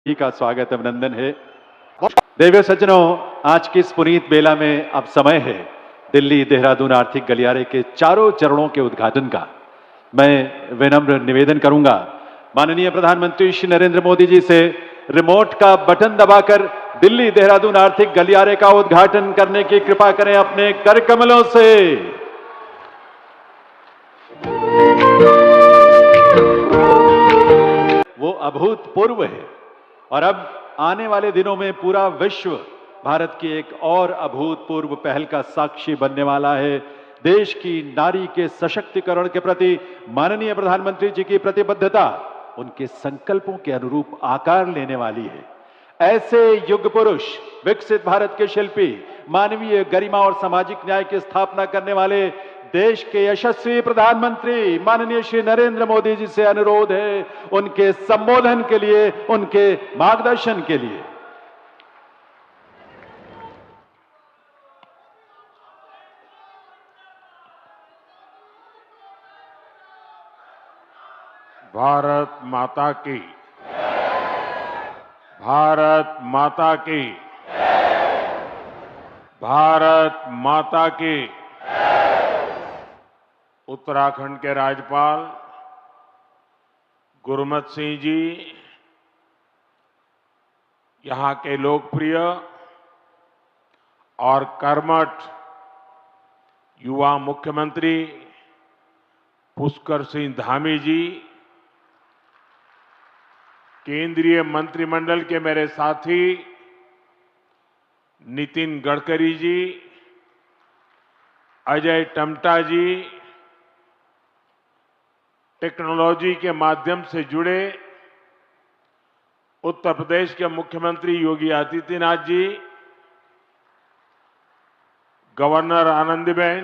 जी का स्वागत अभिनंदन है। देव्य सज्जनों, आज की इस पुनीत बेला में अब समय है दिल्ली देहरादून आर्थिक गलियारे के चारों चरणों के उद्घाटन का। मैं विनम्र निवेदन करूंगा माननीय प्रधानमंत्री श्री नरेंद्र मोदी जी से रिमोट का बटन दबाकर दिल्ली देहरादून आर्थिक गलियारे का उद्घाटन करने की कृपा करें अपने कर कमलों से। वो अभूतपूर्व है और अब आने वाले दिनों में पूरा विश्व भारत की एक और अभूतपूर्व पहल का साक्षी बनने वाला है। देश की नारी के सशक्तिकरण के प्रति माननीय प्रधानमंत्री जी की प्रतिबद्धता उनके संकल्पों के अनुरूप आकार लेने वाली है। ऐसे युग पुरुष, विकसित भारत के शिल्पी, मानवीय गरिमा और सामाजिक न्याय की स्थापना करने वाले देश के यशस्वी प्रधानमंत्री माननीय श्री नरेंद्र मोदी जी से अनुरोध है उनके संबोधन के लिए, उनके मार्गदर्शन के लिए। भारत माता की, भारत माता की, भारत माता की। उत्तराखंड के राज्यपाल गुरमत सिंह जी, यहां के लोकप्रिय और कर्मठ युवा मुख्यमंत्री पुष्कर सिंह धामी जी, केंद्रीय मंत्रिमंडल के मेरे साथी नितिन गडकरी जी, अजय टम्टा जी, टेक्नोलॉजी के माध्यम से जुड़े उत्तर प्रदेश के मुख्यमंत्री योगी आदित्यनाथ जी, गवर्नर आनंदीबेन,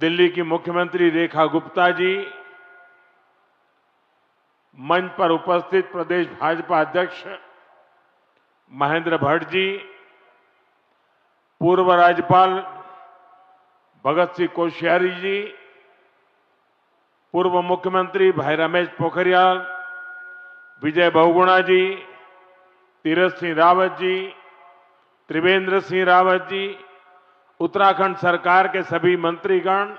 दिल्ली की मुख्यमंत्री रेखा गुप्ता जी, मंच पर उपस्थित प्रदेश भाजपा अध्यक्ष महेंद्र भट्ट जी, पूर्व राज्यपाल भगत सिंह कोश्यारी जी, पूर्व मुख्यमंत्री भाई रमेश पोखरियाल, विजय बहुगुणा जी, तीरथ सिंह रावत जी, त्रिवेंद्र सिंह रावत जी, उत्तराखंड सरकार के सभी मंत्रीगण,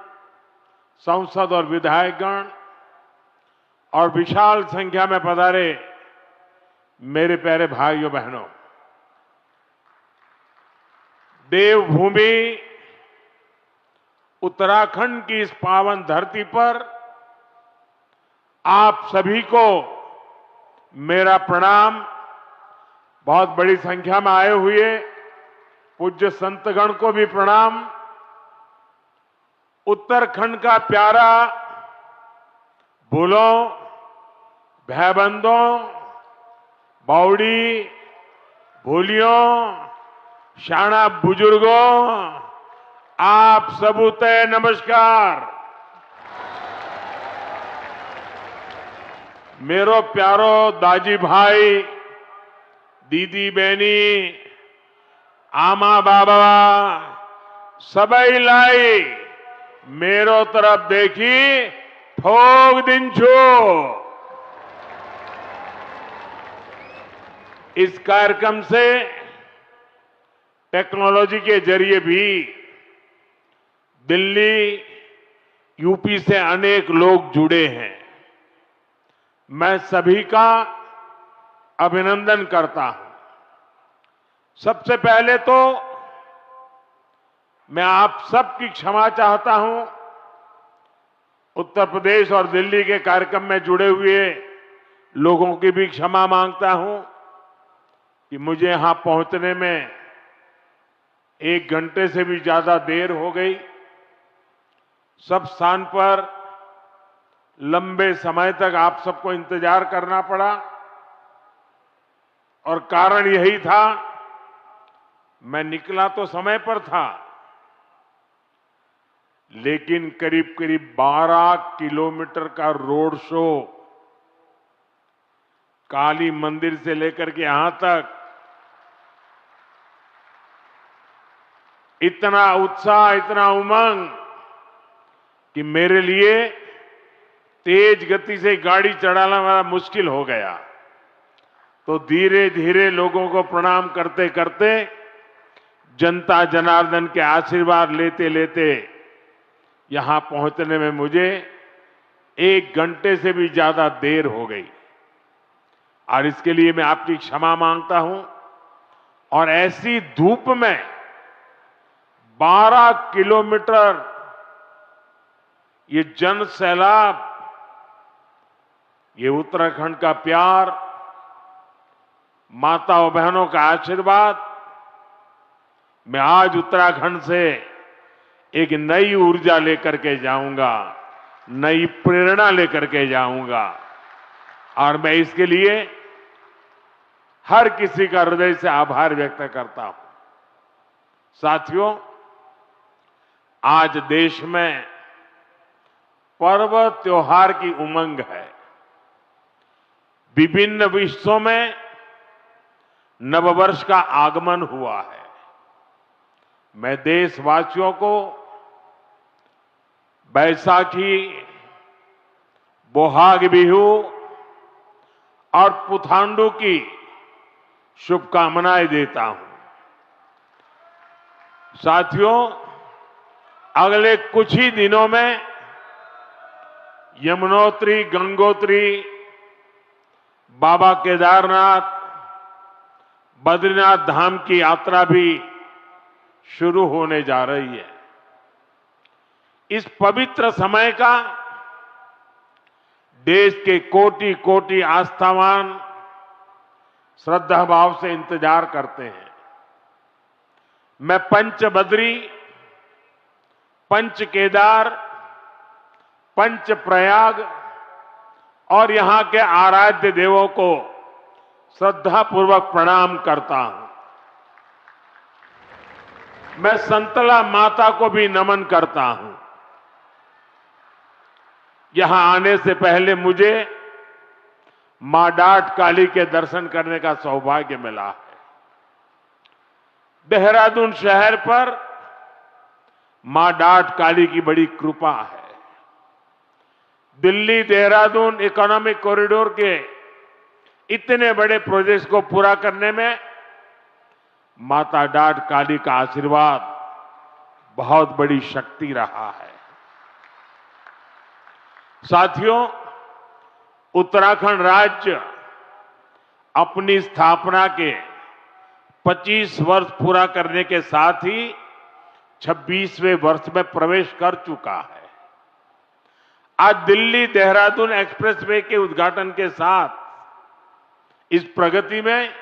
सांसद और विधायकगण और विशाल संख्या में पधारे मेरे प्यारे भाइयों बहनों, देवभूमि उत्तराखंड की इस पावन धरती पर आप सभी को मेरा प्रणाम। बहुत बड़ी संख्या में आए हुए पूज्य संतगण को भी प्रणाम। उत्तराखंड का प्यारा भूलों, भैबंदों, बावड़ी, भूलियों, शाना बुजुर्गों, आप सबूते नमस्कार। मेरो प्यारो दाजी भाई, दीदी बहनी, आमा बाबा सबई लाई मेरो तरफ देखी ठोक दिन छो। इस कार्यक्रम से टेक्नोलॉजी के जरिए भी दिल्ली, यूपी से अनेक लोग जुड़े हैं। मैं सभी का अभिनंदन करता हूं। सबसे पहले तो मैं आप सबकी क्षमा चाहता हूं। उत्तर प्रदेश और दिल्ली के कार्यक्रम में जुड़े हुए लोगों की भी क्षमा मांगता हूं कि मुझे यहां पहुंचने में 1 घंटे से भी ज्यादा देर हो गई। सब स्थान पर लंबे समय तक आप सबको इंतजार करना पड़ा और कारण यही था, मैं निकला तो समय पर था, लेकिन करीब करीब 12 किलोमीटर का रोड शो काली मंदिर से लेकर के यहां तक, इतना उत्साह, इतना उमंग कि मेरे लिए तेज गति से गाड़ी चलाना मुश्किल हो गया। तो धीरे धीरे लोगों को प्रणाम करते करते, जनता जनार्दन के आशीर्वाद लेते लेते यहां पहुंचने में मुझे 1 घंटे से भी ज्यादा देर हो गई और इसके लिए मैं आपकी क्षमा मांगता हूं। और ऐसी धूप में 12 किलोमीटर ये जन सैलाब, ये उत्तराखंड का प्यार, माताओं बहनों का आशीर्वाद, मैं आज उत्तराखंड से एक नई ऊर्जा लेकर के जाऊंगा, नई प्रेरणा लेकर के जाऊंगा और मैं इसके लिए हर किसी का हृदय से आभार व्यक्त करता हूं। साथियों, आज देश में पर्व त्योहार की उमंग है। विभिन्न विश्वों में नववर्ष का आगमन हुआ है। मैं देशवासियों को बैसाखी, बोहाग बिहू और पुथांडु की शुभकामनाएं देता हूं। साथियों, अगले कुछ ही दिनों में यमुनोत्री, गंगोत्री, बाबा केदारनाथ, बद्रीनाथ धाम की यात्रा भी शुरू होने जा रही है। इस पवित्र समय का देश के कोटि कोटि आस्थावान श्रद्धा भाव से इंतजार करते हैं। मैं पंच बद्री, पंच केदार, पंच प्रयाग और यहां के आराध्य देवों को श्रद्धापूर्वक प्रणाम करता हूं। मैं संतला माता को भी नमन करता हूं। यहां आने से पहले मुझे मां डाट काली के दर्शन करने का सौभाग्य मिला है। देहरादून शहर पर मां डाट काली की बड़ी कृपा है। दिल्ली देहरादून इकोनॉमिक कॉरिडोर के इतने बड़े प्रोजेक्ट्स को पूरा करने में माता डाट काली का आशीर्वाद बहुत बड़ी शक्ति रहा है। साथियों, उत्तराखंड राज्य अपनी स्थापना के 25 वर्ष पूरा करने के साथ ही 26वें वर्ष में प्रवेश कर चुका है। आज दिल्ली देहरादून एक्सप्रेसवे के उद्घाटन के साथ इस प्रगति में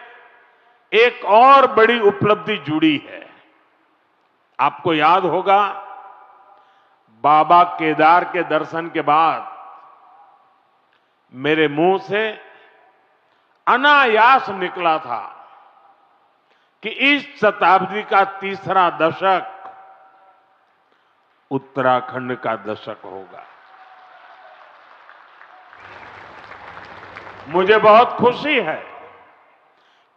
एक और बड़ी उपलब्धि जुड़ी है। आपको याद होगा, बाबा केदार के दर्शन के बाद मेरे मुंह से अनायास निकला था कि इस शताब्दी का तीसरा दशक उत्तराखंड का दशक होगा। मुझे बहुत खुशी है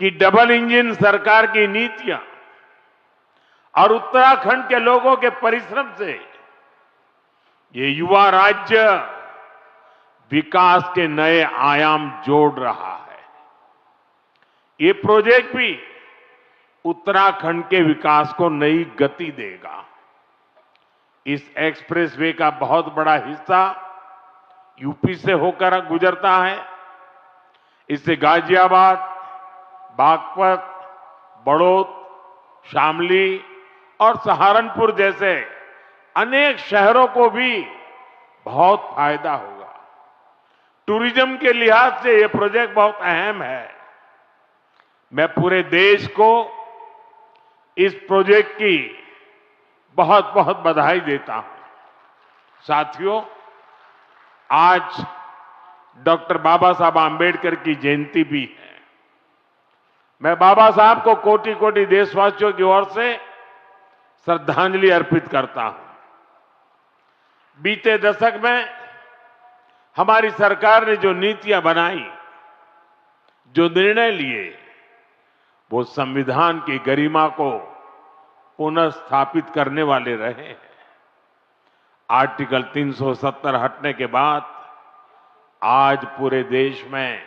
कि डबल इंजन सरकार की नीतियां और उत्तराखंड के लोगों के परिश्रम से ये युवा राज्य विकास के नए आयाम जोड़ रहा है। ये प्रोजेक्ट भी उत्तराखंड के विकास को नई गति देगा। इस एक्सप्रेसवे का बहुत बड़ा हिस्सा यूपी से होकर गुजरता है। इससे गाजियाबाद, बागपत, बड़ौद, शामली और सहारनपुर जैसे अनेक शहरों को भी बहुत फायदा होगा। टूरिज्म के लिहाज से यह प्रोजेक्ट बहुत अहम है। मैं पूरे देश को इस प्रोजेक्ट की बहुत बहुत बधाई देता हूं। साथियों, आज डॉक्टर बाबा साहब आंबेडकर की जयंती भी है। मैं बाबा साहब को कोटि कोटि देशवासियों की ओर से श्रद्धांजलि अर्पित करता हूं। बीते दशक में हमारी सरकार ने जो नीतियां बनाई, जो निर्णय लिए, वो संविधान की गरिमा को पुनः स्थापित करने वाले रहे हैं। आर्टिकल 370 हटने के बाद आज पूरे देश में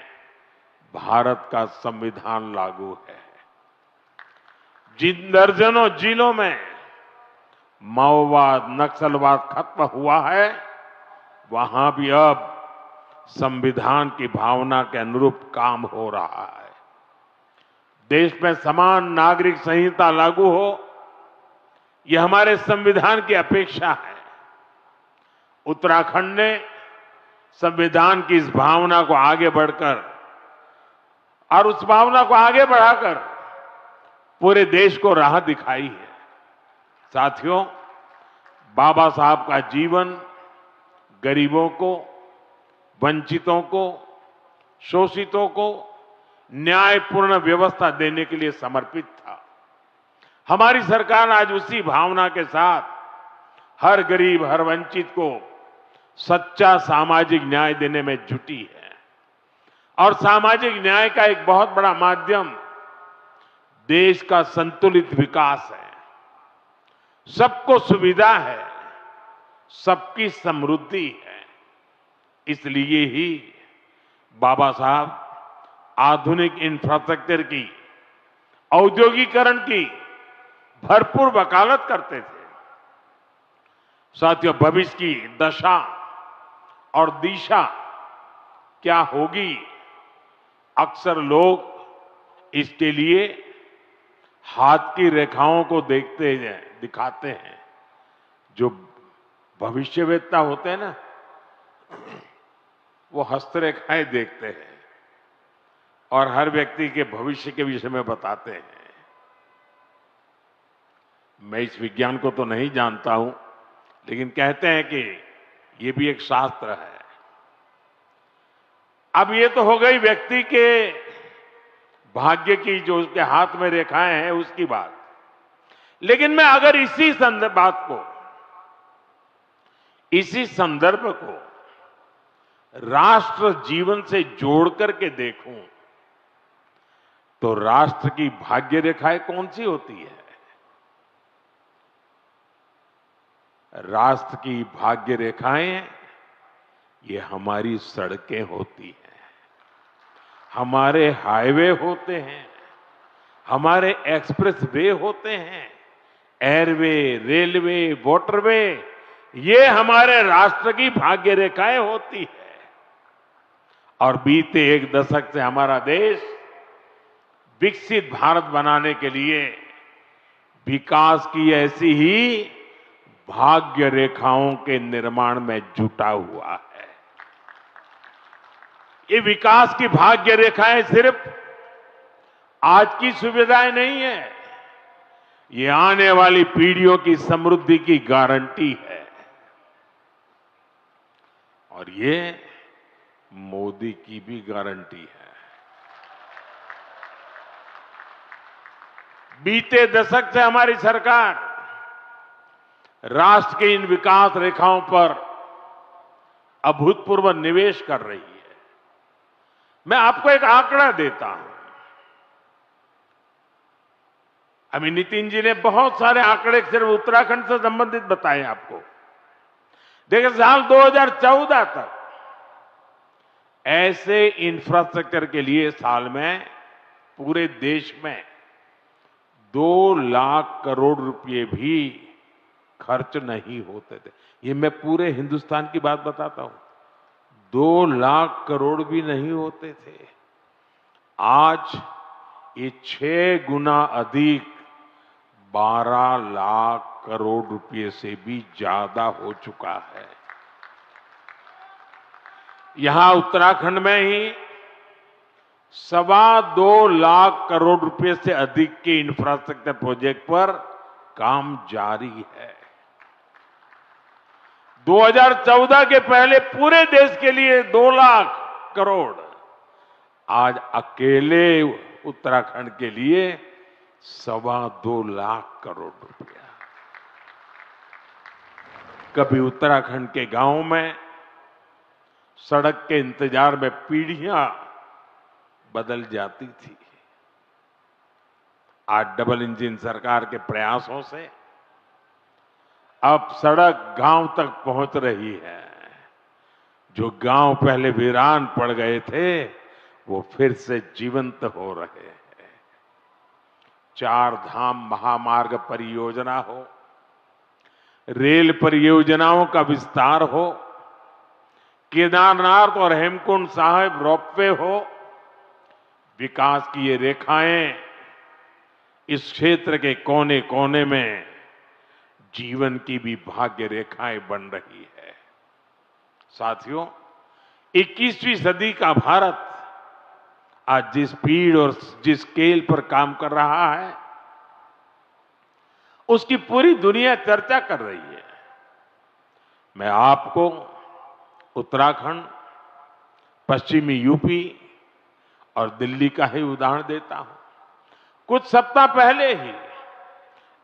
भारत का संविधान लागू है। जिन दर्जनों जिलों में माओवाद, नक्सलवाद खत्म हुआ है, वहां भी अब संविधान की भावना के अनुरूप काम हो रहा है। देश में समान नागरिक संहिता लागू हो, यह हमारे संविधान की अपेक्षा है। उत्तराखंड ने संविधान की इस भावना को आगे बढ़कर और उस भावना को आगे बढ़ाकर पूरे देश को राह दिखाई है। साथियों, बाबा साहब का जीवन गरीबों को, वंचितों को, शोषितों को न्यायपूर्ण व्यवस्था देने के लिए समर्पित था। हमारी सरकार आज उसी भावना के साथ हर गरीब, हर वंचित को सच्चा सामाजिक न्याय देने में जुटी है। और सामाजिक न्याय का एक बहुत बड़ा माध्यम देश का संतुलित विकास है। सबको सुविधा है, सबकी समृद्धि है। इसलिए ही बाबा साहब आधुनिक इंफ्रास्ट्रक्चर की, औद्योगिकरण की भरपूर वकालत करते थे। साथियों, भविष्य की दशा और दिशा क्या होगी, अक्सर लोग इसके लिए हाथ की रेखाओं को दिखाते हैं। जो भविष्यवेत्ता होते हैं ना, वो हस्तरेखाएं देखते हैं और हर व्यक्ति के भविष्य के विषय में बताते हैं। मैं इस विज्ञान को तो नहीं जानता हूं, लेकिन कहते हैं कि ये भी एक शास्त्र है। अब ये तो हो गई व्यक्ति के भाग्य की, जो उसके हाथ में रेखाएं हैं, उसकी बात। लेकिन मैं अगर इसी संदर्भ को राष्ट्र जीवन से जोड़ करके देखूं, तो राष्ट्र की भाग्य रेखाएं कौन सी होती है? राष्ट्र की भाग्य रेखाएं ये हमारी सड़कें होती हैं, हमारे हाईवे होते हैं, हमारे एक्सप्रेस वे होते हैं, एयरवे, रेलवे, वाटरवे, ये हमारे राष्ट्र की भाग्य रेखाएं होती है। और बीते एक दशक से हमारा देश विकसित भारत बनाने के लिए विकास की ऐसी ही भाग्य रेखाओं के निर्माण में जुटा हुआ है। ये विकास की भाग्य रेखाएं सिर्फ आज की सुविधाएं नहीं है, ये आने वाली पीढ़ियों की समृद्धि की गारंटी है। और ये मोदी की भी गारंटी है। बीते दशक से हमारी सरकार राष्ट्र के इन विकास रेखाओं पर अभूतपूर्व निवेश कर रही है। मैं आपको एक आंकड़ा देता हूं। अभी नितिन जी ने बहुत सारे आंकड़े सिर्फ उत्तराखंड से संबंधित बताए आपको। देखिए, साल 2014 तक ऐसे इंफ्रास्ट्रक्चर के लिए साल में पूरे देश में 2 लाख करोड़ रुपए भी खर्च नहीं होते थे। ये मैं पूरे हिंदुस्तान की बात बताता हूं। 2 लाख करोड़ भी नहीं होते थे। आज ये 6 गुना अधिक 12 लाख करोड़ रुपए से भी ज्यादा हो चुका है। यहां उत्तराखंड में ही 2.25 लाख करोड़ रुपए से अधिक के इंफ्रास्ट्रक्चर प्रोजेक्ट पर काम जारी है। 2014 के पहले पूरे देश के लिए 2 लाख करोड़, आज अकेले उत्तराखंड के लिए 2.25 लाख करोड़ रुपया। कभी उत्तराखंड के गांव में सड़क के इंतजार में पीढ़ियां बदल जाती थी। आज डबल इंजन सरकार के प्रयासों से अब सड़क गांव तक पहुंच रही है। जो गांव पहले वीरान पड़ गए थे, वो फिर से जीवंत हो रहे हैं। 4 धाम महामार्ग परियोजना हो, रेल परियोजनाओं का विस्तार हो, केदारनाथ और हेमकुंड साहिब रोपवे हो, विकास की ये रेखाएं इस क्षेत्र के कोने कोने में जीवन की भी भाग्य रेखाएं बन रही है। साथियों, 21वीं सदी का भारत आज जिस स्पीड और जिस स्केल पर काम कर रहा है, उसकी पूरी दुनिया चर्चा कर रही है। मैं आपको उत्तराखंड, पश्चिमी यूपी और दिल्ली का ही उदाहरण देता हूं। कुछ सप्ताह पहले ही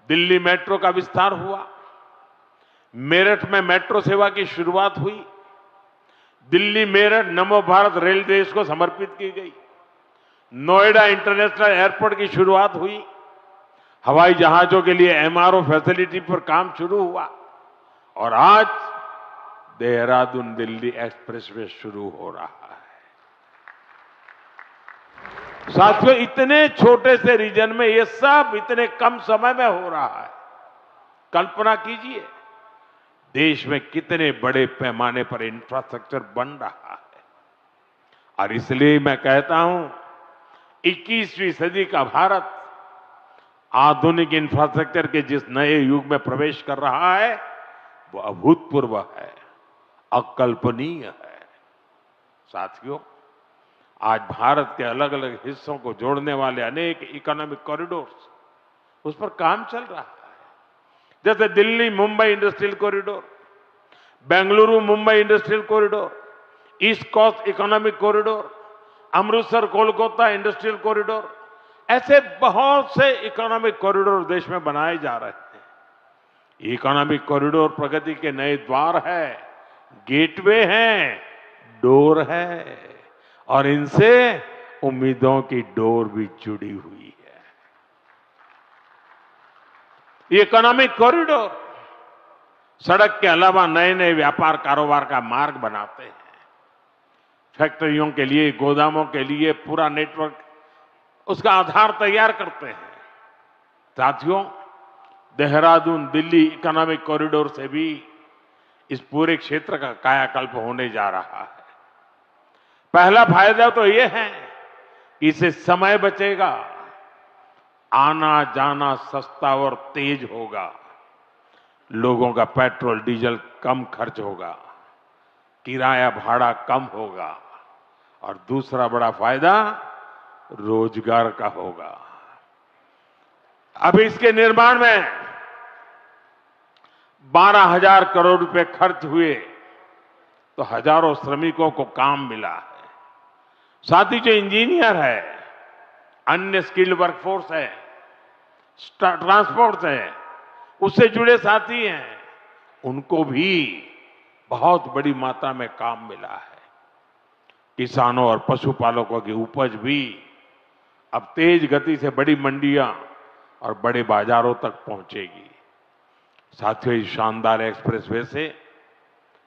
दिल्ली मेट्रो का विस्तार हुआ, मेरठ में मेट्रो सेवा की शुरुआत हुई, दिल्ली मेरठ नमो भारत रेल देश को समर्पित की गई, नोएडा इंटरनेशनल एयरपोर्ट की शुरुआत हुई, हवाई जहाजों के लिए एमआरओ फैसिलिटी पर काम शुरू हुआ और आज देहरादून दिल्ली एक्सप्रेसवे शुरू हो रहा है। साथियों, इतने छोटे से रीजन में ये सब इतने कम समय में हो रहा है। कल्पना कीजिए देश में कितने बड़े पैमाने पर इंफ्रास्ट्रक्चर बन रहा है। और इसलिए मैं कहता हूं 21वीं सदी का भारत आधुनिक इंफ्रास्ट्रक्चर के जिस नए युग में प्रवेश कर रहा है वो अभूतपूर्व है, अकल्पनीय है। साथियों, आज भारत के अलग अलग हिस्सों को जोड़ने वाले अनेक इकोनॉमिक कॉरिडोर्स, उस पर काम चल रहा है। जैसे Delhi Mumbai industrial corridor, Bengaluru Mumbai industrial corridor, east coast economic corridor, Amritsar Kolkata industrial corridor, ऐसे बहुत से इकोनॉमिक कॉरिडोर देश में बनाए जा रहे हैं। इकोनॉमिक कॉरिडोर प्रगति के नए द्वार है, गेटवे हैं, डोर है और इनसे उम्मीदों की डोर भी जुड़ी हुई है। ये इकोनॉमिक कॉरिडोर सड़क के अलावा नए नए व्यापार कारोबार का मार्ग बनाते हैं। फैक्ट्रियों के लिए, गोदामों के लिए पूरा नेटवर्क, उसका आधार तैयार करते हैं। साथियों, देहरादून दिल्ली इकोनॉमिक कॉरिडोर से भी इस पूरे क्षेत्र का कायाकल्प होने जा रहा है। पहला फायदा तो यह है कि इससे समय बचेगा, आना जाना सस्ता और तेज होगा, लोगों का पेट्रोल डीजल कम खर्च होगा, किराया भाड़ा कम होगा और दूसरा बड़ा फायदा रोजगार का होगा। अब इसके निर्माण में 12,000 करोड़ रुपए खर्च हुए तो हजारों श्रमिकों को काम मिला है। साथ ही जो इंजीनियर है, अन्य स्किल्ड वर्कफोर्स है, ट्रांसपोर्ट है, उससे जुड़े साथी हैं, उनको भी बहुत बड़ी मात्रा में काम मिला है। किसानों और पशुपालकों की उपज भी अब तेज गति से बड़ी मंडियां और बड़े बाजारों तक पहुंचेगी। साथियों, इस शानदार एक्सप्रेसवे से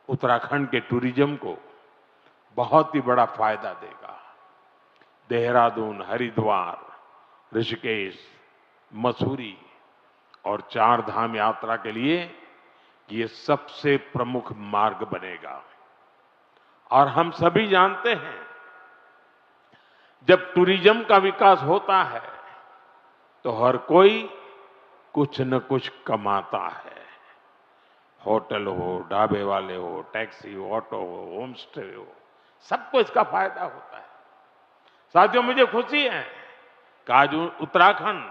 उत्तराखंड के टूरिज्म को बहुत ही बड़ा फायदा देगा। देहरादून, हरिद्वार, ऋषिकेश, मसूरी और 4 धाम यात्रा के लिए ये सबसे प्रमुख मार्ग बनेगा। और हम सभी जानते हैं, जब टूरिज्म का विकास होता है तो हर कोई कुछ न कुछ कमाता है। होटल हो, ढाबे वाले हो, टैक्सी हो, ऑटो हो, होम स्टे हो, सबको इसका फायदा होता है। साथियों, मुझे खुशी है कि आज Uttarakhand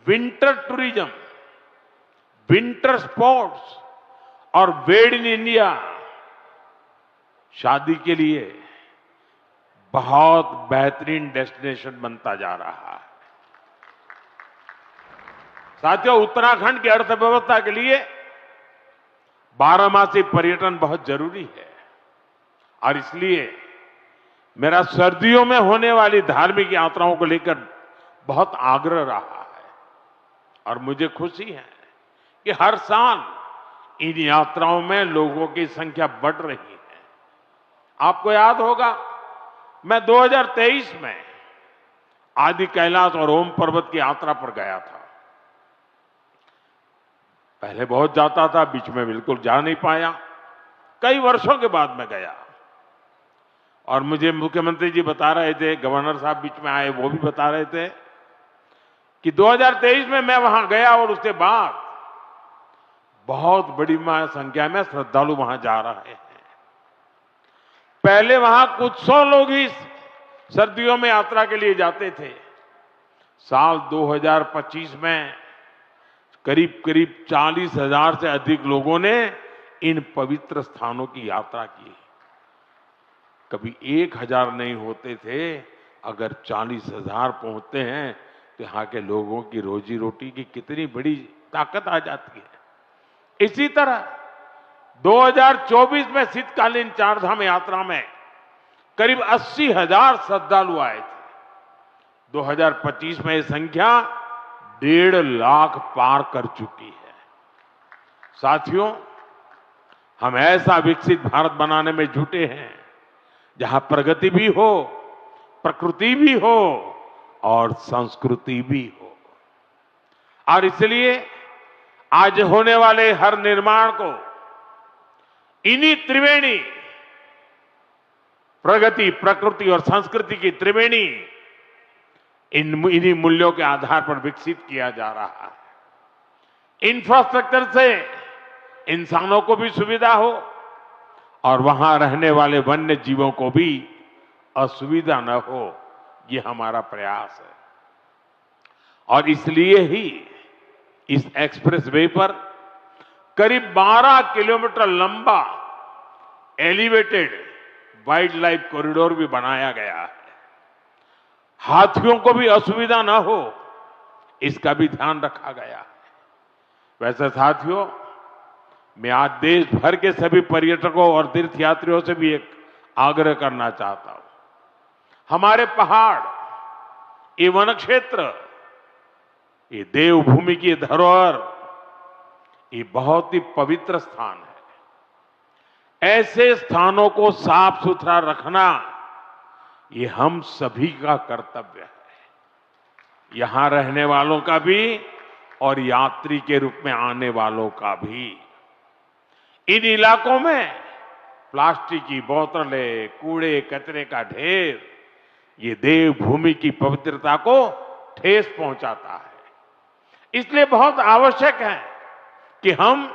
winter tourism, winter sports और मेड इन इंडिया शादी के लिए बहुत बेहतरीन डेस्टिनेशन बनता जा रहा है। साथियों, उत्तराखंड की अर्थव्यवस्था के लिए 12मासी पर्यटन बहुत जरूरी है और इसलिए मेरा सर्दियों में होने वाली धार्मिक यात्राओं को लेकर बहुत आग्रह रहा है और मुझे खुशी है कि हर साल इन यात्राओं में लोगों की संख्या बढ़ रही है। आपको याद होगा मैं 2023 में आदि कैलाश और ओम पर्वत की यात्रा पर गया था। पहले बहुत जाता था, बीच में बिल्कुल जा नहीं पाया। कई वर्षों के बाद मैं गया और मुझे मुख्यमंत्री जी बता रहे थे, गवर्नर साहब बीच में आए, वो भी बता रहे थे कि 2023 में मैं वहां गया और उसके बाद बहुत बड़ी संख्या में श्रद्धालु वहां जा रहे हैं। पहले वहां कुछ 100 लोग ही सर्दियों में यात्रा के लिए जाते थे। साल 2025 में करीब करीब 40,000 से अधिक लोगों ने इन पवित्र स्थानों की यात्रा की। कभी 1,000 नहीं होते थे, अगर 40,000 पहुंचते हैं तो यहां के लोगों की रोजी रोटी की कितनी बड़ी ताकत आ जाती है। इसी तरह 2024 में शीतकालीन चारधाम यात्रा में करीब 80,000 श्रद्धालु आए थे। 2025 में यह संख्या 1.5 लाख पार कर चुकी है। साथियों, हम ऐसा विकसित भारत बनाने में जुटे हैं जहां प्रगति भी हो, प्रकृति भी हो और संस्कृति भी हो। और इसलिए आज होने वाले हर निर्माण को इन्हीं त्रिवेणी, प्रगति, प्रकृति और संस्कृति की त्रिवेणी, इन्हीं मूल्यों के आधार पर विकसित किया जा रहा है। इंफ्रास्ट्रक्चर से इंसानों को भी सुविधा हो और वहां रहने वाले वन्य जीवों को भी असुविधा न हो, ये हमारा प्रयास है। और इसलिए ही इस एक्सप्रेस वे पर करीब 12 किलोमीटर लंबा एलिवेटेड वाइल्ड लाइफ कॉरिडोर भी बनाया गया है। हाथियों को भी असुविधा न हो, इसका भी ध्यान रखा गया है। वैसे साथियों, मैं आज देश भर के सभी पर्यटकों और तीर्थयात्रियों से भी एक आग्रह करना चाहता हूं। हमारे पहाड़, ये वन क्षेत्र, ये देवभूमि की धरोहर, ये बहुत ही पवित्र स्थान है। ऐसे स्थानों को साफ सुथरा रखना ये हम सभी का कर्तव्य है, यहां रहने वालों का भी और यात्री के रूप में आने वालों का भी। इन इलाकों में प्लास्टिक की बोतलें, कूड़े कचरे का ढेर, ये देवभूमि की पवित्रता को ठेस पहुंचाता है। इसलिए बहुत आवश्यक है कि हम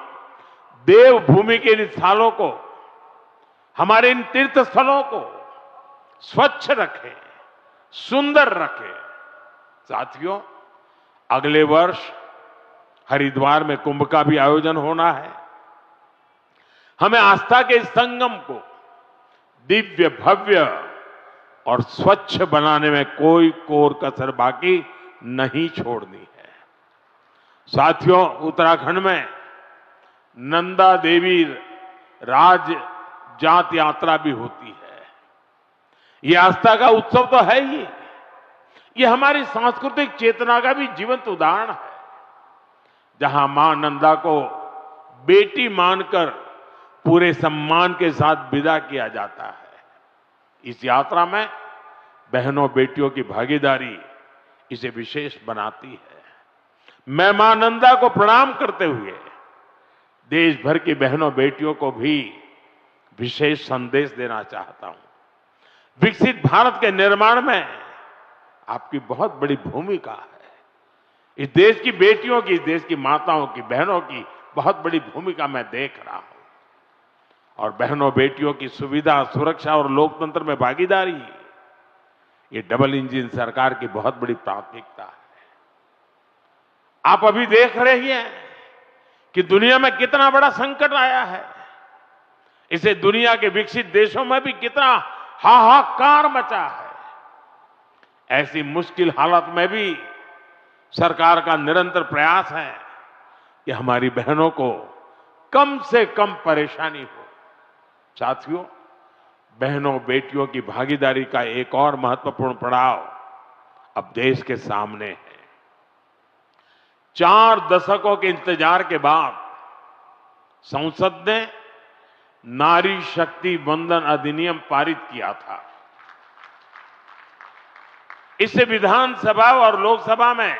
देवभूमि के इन स्थलों को, हमारे इन तीर्थ स्थलों को स्वच्छ रखें, सुंदर रखें। साथियों, अगले वर्ष हरिद्वार में कुंभ का भी आयोजन होना है। हमें आस्था के इस संगम को दिव्य, भव्य और स्वच्छ बनाने में कोई कोर कसर बाकी नहीं छोड़नी है। साथियों, उत्तराखंड में नंदा देवी राज जात यात्रा भी होती है। यह आस्था का उत्सव तो है ही, यह हमारी सांस्कृतिक चेतना का भी जीवंत उदाहरण है, जहां मां नंदा को बेटी मानकर पूरे सम्मान के साथ विदा किया जाता है। इस यात्रा में बहनों बेटियों की भागीदारी इसे विशेष बनाती है। मैं मां नंदा को प्रणाम करते हुए देश भर की बहनों बेटियों को भी विशेष संदेश देना चाहता हूं। विकसित भारत के निर्माण में आपकी बहुत बड़ी भूमिका है। इस देश की बेटियों की, इस देश की माताओं की, बहनों की बहुत बड़ी भूमिका मैं देख रहा हूं। और बहनों बेटियों की सुविधा, सुरक्षा और लोकतंत्र में भागीदारी, ये डबल इंजन सरकार की बहुत बड़ी प्राथमिकता है। आप अभी देख रहे हैं कि दुनिया में कितना बड़ा संकट आया है। इसे दुनिया के विकसित देशों में भी कितना हाहाकार मचा है। ऐसी मुश्किल हालत में भी सरकार का निरंतर प्रयास है कि हमारी बहनों को कम से कम परेशानी हो। साथियों, बहनों बेटियों की भागीदारी का एक और महत्वपूर्ण पड़ाव अब देश के सामने है। 4 दशकों के इंतजार के बाद संसद ने नारी शक्ति वंदन अधिनियम पारित किया था। इससे विधानसभा और लोकसभा में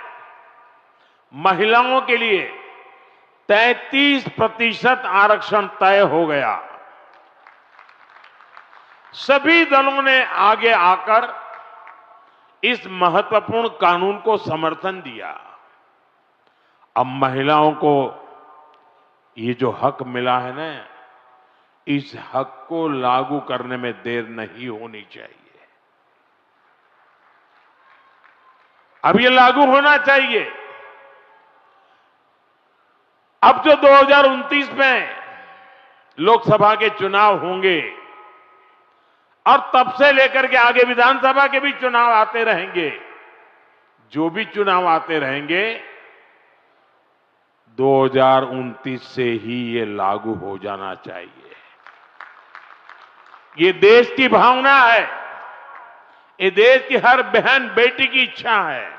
महिलाओं के लिए 33% आरक्षण तय हो गया। सभी दलों ने आगे आकर इस महत्वपूर्ण कानून को समर्थन दिया। अब महिलाओं को ये जो हक मिला है ना, इस हक को लागू करने में देर नहीं होनी चाहिए। अब ये लागू होना चाहिए। अब जो 2029 में लोकसभा के चुनाव होंगे और तब से लेकर के आगे विधानसभा के भी चुनाव आते रहेंगे, जो भी चुनाव आते रहेंगे 2029 से ही ये लागू हो जाना चाहिए। ये देश की भावना है, ये देश की हर बहन बेटी की इच्छा है।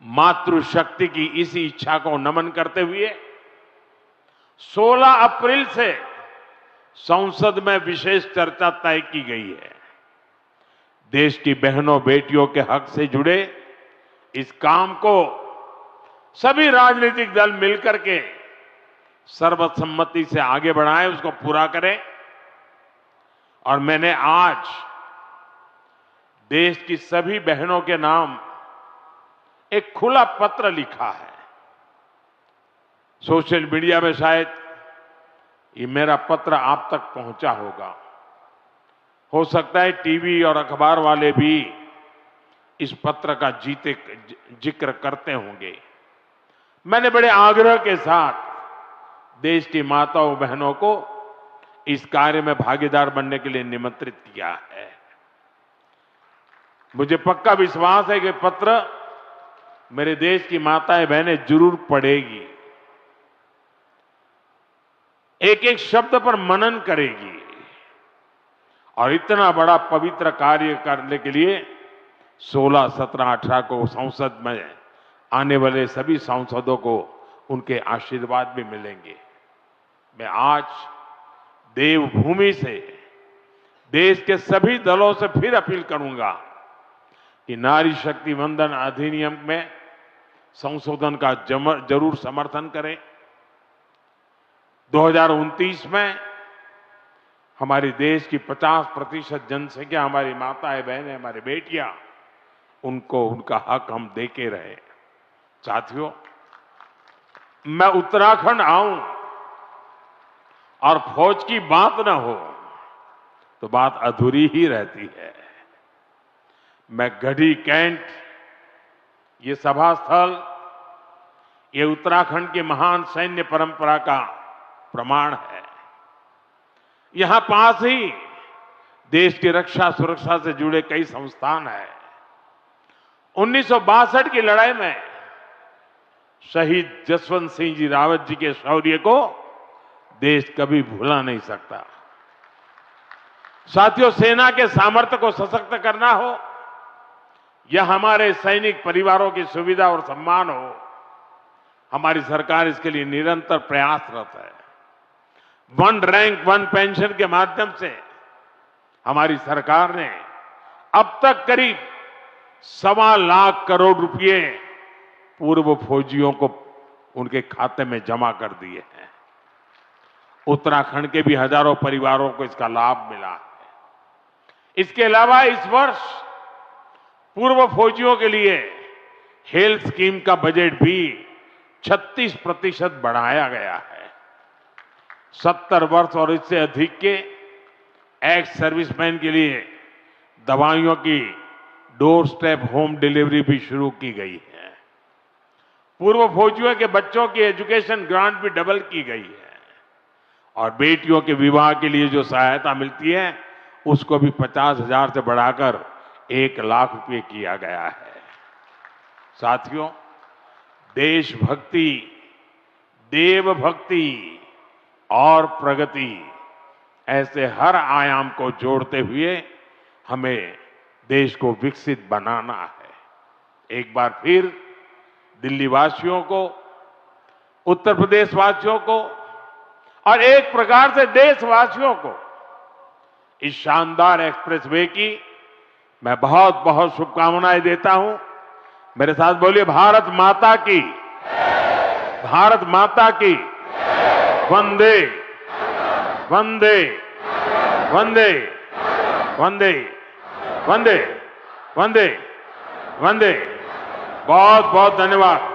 मातृशक्ति की इसी इच्छा को नमन करते हुए 16 अप्रैल से संसद में विशेष चर्चा तय की गई है। देश की बहनों बेटियों के हक से जुड़े इस काम को सभी राजनीतिक दल मिलकर के सर्वसम्मति से आगे बढ़ाएं, उसको पूरा करें। और मैंने आज देश की सभी बहनों के नाम एक खुला पत्र लिखा है। सोशल मीडिया में शायद ये मेरा पत्र आप तक पहुंचा होगा। हो सकता है टीवी और अखबार वाले भी इस पत्र का जिक्र करते होंगे। मैंने बड़े आग्रह के साथ देश की माताओं बहनों को इस कार्य में भागीदार बनने के लिए निमंत्रित किया है। मुझे पक्का विश्वास है कि पत्र मेरे देश की माताएं बहनें जरूर पढ़ेगी, एक एक शब्द पर मनन करेगी और इतना बड़ा पवित्र कार्य करने के लिए 16, 17, 18 को संसद में आने वाले सभी सांसदों को उनके आशीर्वाद भी मिलेंगे। मैं आज देवभूमि से देश के सभी दलों से फिर अपील करूंगा कि नारी शक्ति वंदन अधिनियम में संशोधन का जरूर समर्थन करें। 2029 में हमारे देश की 50% जनसंख्या हमारी माताएं बहनें हमारी बेटियां, उनको उनका हक हम देके रहे। साथियों, मैं उत्तराखंड आऊं और फौज की बात ना हो तो बात अधूरी ही रहती है। मैं गढ़ी कैंट, ये सभा स्थल, ये उत्तराखंड की महान सैन्य परंपरा का प्रमाण है। यहां पास ही देश की रक्षा सुरक्षा से जुड़े कई संस्थान हैं। 1962 की लड़ाई में शहीद जसवंत सिंह जी रावत जी के शौर्य को देश कभी भुला नहीं सकता। साथियों, सेना के सामर्थ्य को सशक्त करना हो या हमारे सैनिक परिवारों की सुविधा और सम्मान हो, हमारी सरकार इसके लिए निरंतर प्रयासरत है। वन रैंक वन पेंशन के माध्यम से हमारी सरकार ने अब तक करीब 1.25 लाख करोड़ रुपए पूर्व फौजियों को उनके खाते में जमा कर दिए हैं। उत्तराखंड के भी हजारों परिवारों को इसका लाभ मिला है। इसके अलावा इस वर्ष पूर्व फौजियों के लिए हेल्थ स्कीम का बजट भी 36% बढ़ाया गया है। 70 वर्ष और इससे अधिक के एक्स सर्विसमैन के लिए दवाइयों की डोर स्टेप होम डिलीवरी भी शुरू की गई है। पूर्व फौजियों के बच्चों की एजुकेशन ग्रांट भी डबल की गई है और बेटियों के विवाह के लिए जो सहायता मिलती है उसको भी 50,000 से बढ़ाकर 1 लाख रुपए किया गया है। साथियों, देशभक्ति, देवभक्ति और प्रगति, ऐसे हर आयाम को जोड़ते हुए हमें देश को विकसित बनाना है। एक बार फिर दिल्ली वासियों को, उत्तर प्रदेश वासियों को और एक प्रकार से देशवासियों को इस शानदार एक्सप्रेसवे की मैं बहुत बहुत शुभकामनाएं देता हूं। मेरे साथ बोलिए, भारत माता की, भारत माता की, वंदे वंदे वंदे वंदे वंदे वंदे वंदे। बहुत बहुत धन्यवाद।